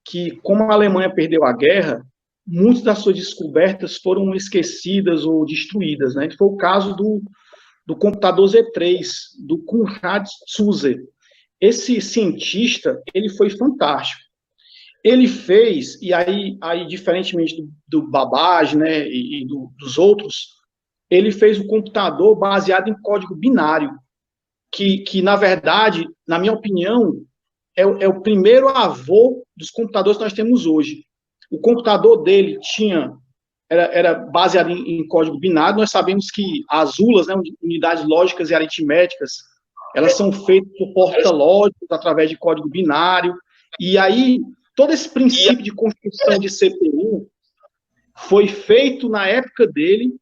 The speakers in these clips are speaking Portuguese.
que, como a Alemanha perdeu a guerra, muitas das suas descobertas foram esquecidas ou destruídas, né? Foi o caso do computador Z3, do Konrad Zuse. Esse cientista, ele foi fantástico. Ele fez, e aí diferentemente do Babbage, né, dos outros, ele fez um computador baseado em código binário, que na verdade, na minha opinião, é o primeiro avô dos computadores que nós temos hoje. O computador dele era baseado em código binário. Nós sabemos que as ULAs, né, unidades lógicas e aritméticas, elas são feitas por porta-lógicos através de código binário. E aí, todo esse princípio de construção de CPU foi feito na época dele.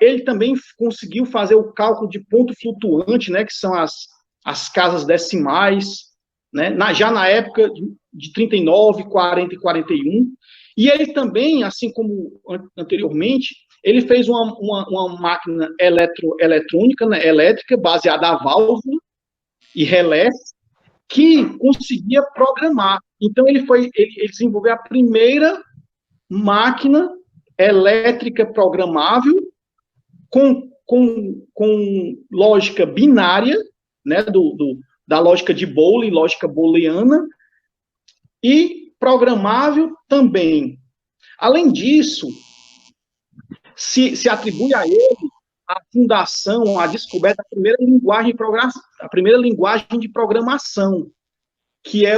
Ele também conseguiu fazer o cálculo de ponto flutuante, né, que são as casas decimais, né, já na época de 39, 40 e 41. E ele também, assim como anteriormente, ele fez uma máquina eletrônica, né, elétrica, baseada a válvula e relé, que conseguia programar. Então, ele desenvolveu a primeira máquina elétrica programável com lógica binária, né, da lógica de Boolean, lógica booleana, e programável também. Além disso, se atribui a ele a fundação, a descoberta da primeira linguagem de programação, que é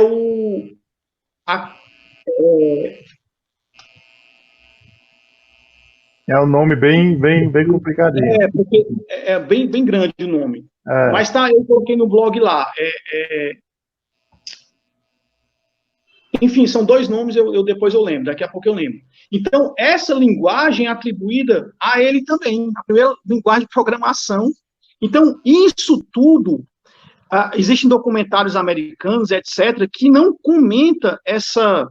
é um nome bem complicadinho. Porque é bem grande o nome. Mas tá, eu coloquei no blog lá. Enfim, são dois nomes, depois eu lembro, daqui a pouco eu lembro. Então, essa linguagem é atribuída a ele também, a primeira linguagem de programação. Então, isso tudo, existem documentários americanos, etc., que não comenta essa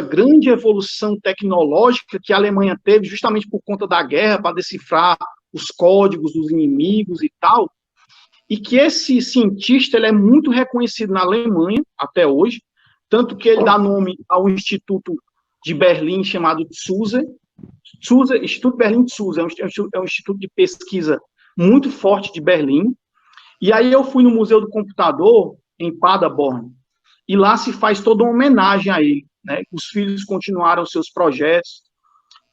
grande evolução tecnológica que a Alemanha teve justamente por conta da guerra, para decifrar os códigos dos inimigos e tal, e que esse cientista ele é muito reconhecido na Alemanha até hoje, tanto que ele dá nome ao Instituto de Berlim chamado Zuse, Instituto Berlim Zuse, é um instituto de pesquisa muito forte de Berlim. E aí eu fui no Museu do Computador, em Paderborn, e lá se faz toda uma homenagem a ele, né? Os filhos continuaram seus projetos,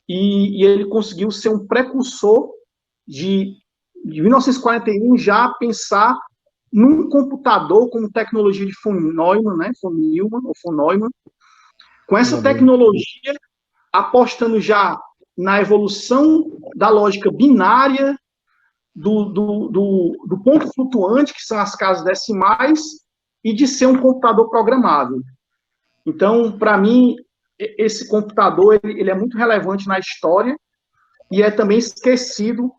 e ele conseguiu ser um precursor de 1941 já pensar num computador como tecnologia de von Neumann, né? Von Neumann, ou von Neumann, com essa tecnologia, apostando já na evolução da lógica binária, do ponto flutuante, que são as casas decimais, e de ser um computador programável. Então, para mim, esse computador ele é muito relevante na história e é também esquecido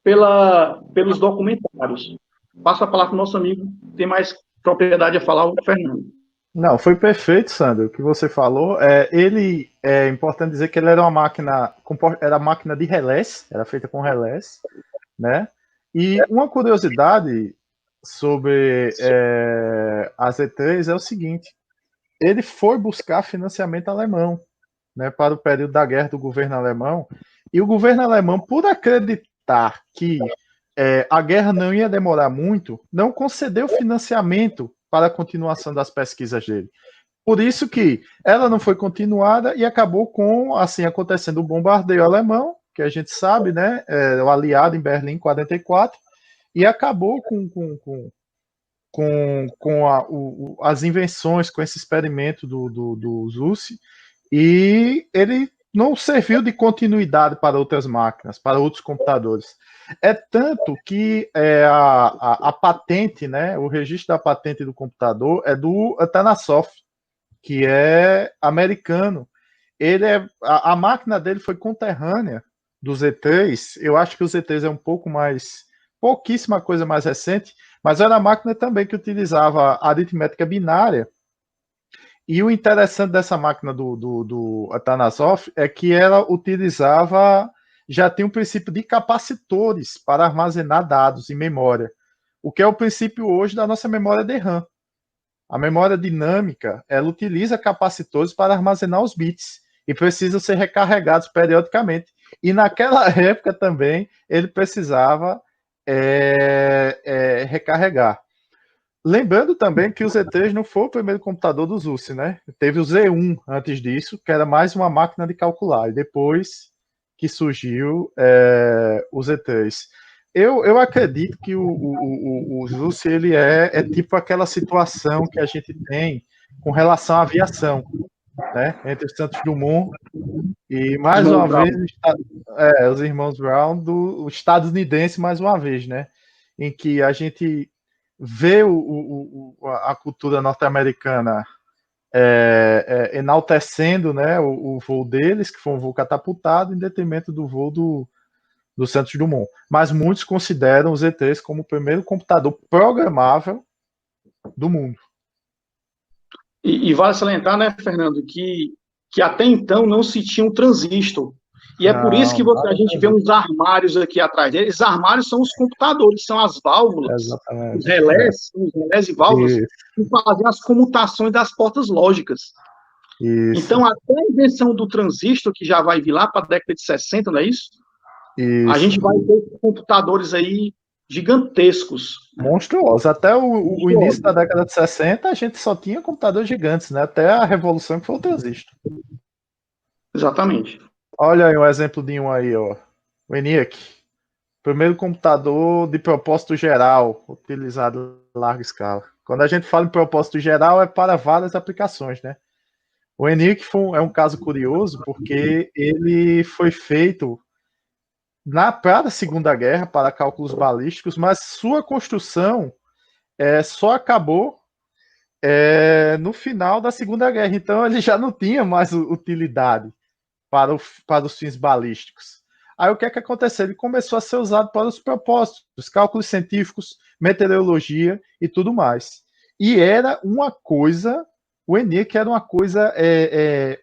pelos documentários. Passo a palavra para o nosso amigo, tem mais propriedade a falar, o Fernando. Não, foi perfeito, Sandro, o que você falou. Ele é importante dizer que ele era uma máquina de relés, era feita com relés, né? E uma curiosidade sobre a Z3 é o seguinte: ele foi buscar financiamento alemão, né, para o período da guerra do governo alemão, e o governo alemão, por acreditar que a guerra não ia demorar muito, não concedeu financiamento para a continuação das pesquisas dele. Por isso que ela não foi continuada e acabou com, assim, acontecendo o bombardeio alemão, que a gente sabe, né, o aliado em Berlim em 44, e acabou com as invenções, com esse experimento do Zuse, e ele não serviu de continuidade para outras máquinas, para outros computadores. É tanto que a patente, né, o registro da patente do computador é do Atanasoff, que é americano. A máquina dele foi conterrânea do Z3. Eu acho que o Z3 é um pouco mais, pouquíssima coisa mais recente, mas era a máquina também que utilizava aritmética binária. E o interessante dessa máquina do Atanasoff é que ela utilizava, já tem um princípio de capacitores para armazenar dados em memória, o que é o princípio hoje da nossa memória de RAM. A memória dinâmica, ela utiliza capacitores para armazenar os bits e precisam ser recarregados periodicamente. E naquela época também ele precisava recarregar. Lembrando também que o Z3 não foi o primeiro computador do ZUSI, né? Teve o Z1 antes disso, que era mais uma máquina de calcular, e depois que surgiu o Z3. Eu acredito que o ZUSI ele é tipo aquela situação que a gente tem com relação à aviação, né? Entre os Santos Dumont e, mais Irmão uma Brown. vez, os irmãos Brown do estadunidense, mais uma vez, né? Em que a gente vê a cultura norte-americana enaltecendo, né, o voo deles, que foi um voo catapultado, em detrimento do voo do Santos Dumont. Mas muitos consideram o Z3 como o primeiro computador programável do mundo. E vale salientar, né, Fernando, que até então não se tinha um transistor. E é por isso que a gente vê uns armários aqui atrás dele. Esses armários são os computadores, são as válvulas, os relés e válvulas, que fazem as comutações das portas lógicas. Isso. Então, até a invenção do transistor, que já vai vir lá para a década de 60, não é isso? Isso. A gente vai ter computadores aí gigantescos. Monstruosos. Até o início da década de 60, a gente só tinha computadores gigantes, né? Até a revolução que foi o transistor. Exatamente. Olha aí um exemplo de um aí, ó. O ENIAC. Primeiro computador de propósito geral, utilizado em larga escala. Quando a gente fala em propósito geral, é para várias aplicações, né? O ENIAC é um caso curioso, porque ele foi feito para a Segunda Guerra, para cálculos balísticos, mas sua construção só acabou no final da Segunda Guerra. Então ele já não tinha mais utilidade para os fins balísticos. Aí o que é que aconteceu? Ele começou a ser usado para os propósitos, os cálculos científicos, meteorologia e tudo mais. E era uma coisa, o ENIAC era uma coisa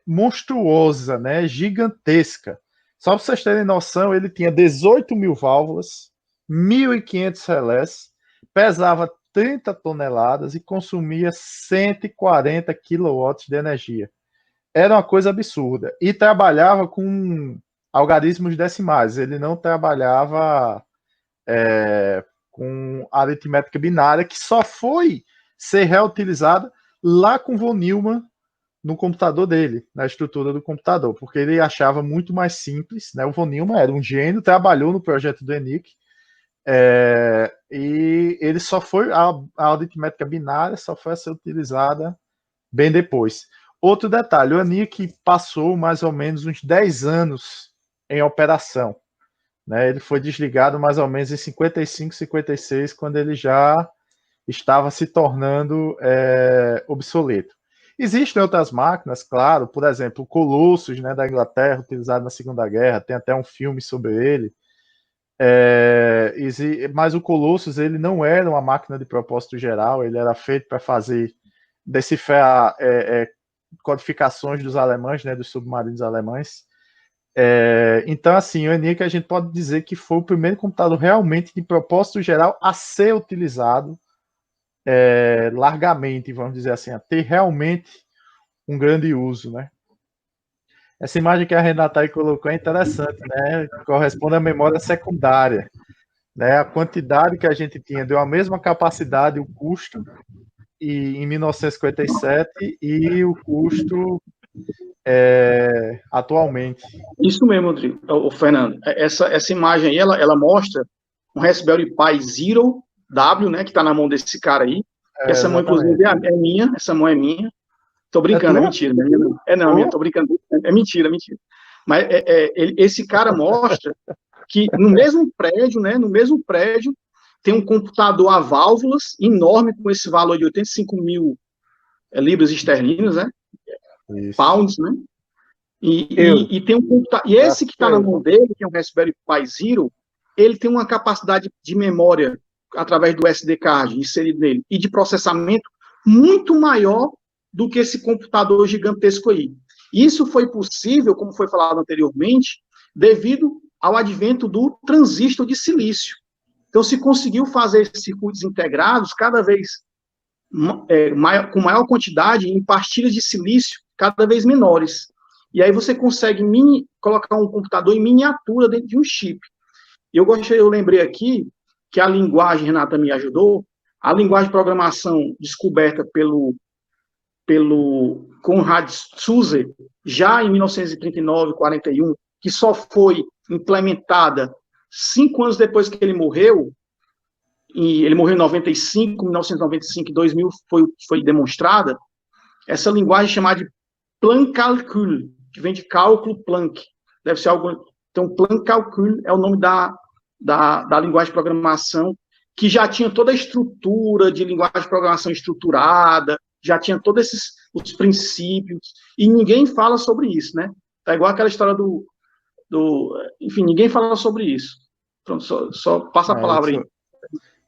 monstruosa, né? Gigantesca. Só para vocês terem noção, ele tinha 18 mil válvulas, 1.500 relés, pesava 30 toneladas e consumia 140 quilowatts de energia. Era uma coisa absurda. E trabalhava com algarismos decimais. Ele não trabalhava com aritmética binária, que só foi ser reutilizada lá com von Neumann no computador dele, na estrutura do computador, porque ele achava muito mais simples, né? O von Neumann era um gênio, trabalhou no projeto do ENIAC, e ele só foi, a aritmética binária só foi a ser utilizada bem depois. Outro detalhe, o ENIAC passou mais ou menos uns 10 anos em operação, né? Ele foi desligado mais ou menos em 55, 56, quando ele já estava se tornando obsoleto. Existem outras máquinas, claro, por exemplo, o Colossus, né, da Inglaterra, utilizado na Segunda Guerra, tem até um filme sobre ele, mas o Colossus ele não era uma máquina de propósito geral, ele era feito para decifrar codificações dos alemães, né, dos submarinos alemães. Então, assim, o ENIAC a gente pode dizer que foi o primeiro computador realmente de propósito geral a ser utilizado largamente, vamos dizer assim, a ter realmente um grande uso, né? Essa imagem que a Renata aí colocou é interessante, né? Corresponde à memória secundária, né? A quantidade que a gente tinha deu a mesma capacidade, o custo em 1957 e o custo atualmente. Isso mesmo, Rodrigo, o Fernando. Essa imagem aí, ela mostra um Raspberry Pi Zero W, né, que está na mão desse cara aí. Essa mão, inclusive, é minha. Essa mão é minha. Tô brincando, é mentira. Minha, tô brincando. É mentira. Mas esse cara mostra que no mesmo prédio, né, tem um computador a válvulas enorme com esse valor de 85 mil libras esterlinas, né? Isso. Pounds, né? E tem um computador. E esse que está na mão dele, que é um Raspberry Pi Zero, ele tem uma capacidade de memória através do SD card inserido nele e de processamento muito maior do que esse computador gigantesco aí. Isso foi possível, como foi falado anteriormente, devido ao advento do transistor de silício. Então, se conseguiu fazer esses circuitos integrados cada vez com maior quantidade em pastilhas de silício cada vez menores. E aí você consegue colocar um computador em miniatura dentro de um chip. Eu lembrei aqui que a linguagem, Renata me ajudou, a linguagem de programação descoberta pelo Konrad Zuse, já em 1939, 41, que só foi implementada 5 anos depois que ele morreu, e ele morreu em 95, 1995 e 2000 foi demonstrada, essa linguagem chamada de Planck-Calcul, que vem de cálculo Planck. Deve ser algo... Então, Planck-Calcul é o nome da linguagem de programação, que já tinha toda a estrutura de linguagem de programação estruturada, já tinha todos os princípios, e ninguém fala sobre isso, né? Tá igual aquela história enfim, ninguém fala sobre isso. Pronto, só passa a palavra aí.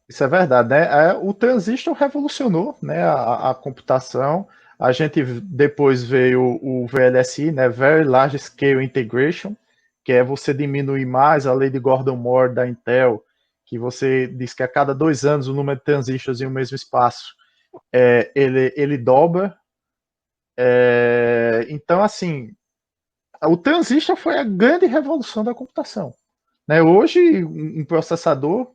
Isso é verdade, né? O transistor revolucionou, né, a computação. A gente depois veio o VLSI, né, Very Large Scale Integration, que é você diminuir mais a lei de Gordon-Moore da Intel, que você diz que a cada 2 anos o número de transistores em um mesmo espaço ele dobra. Então, assim, o transistor foi a grande revolução da computação. Né? Hoje, um processador,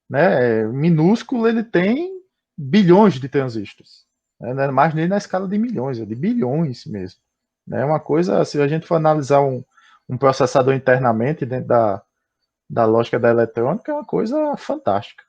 né, minúsculo, ele tem bilhões de transistores. Né? Não é mais nem na escala de milhões, é de bilhões mesmo. É uma coisa, se a gente for analisar um processador internamente dentro da lógica da eletrônica, é uma coisa fantástica.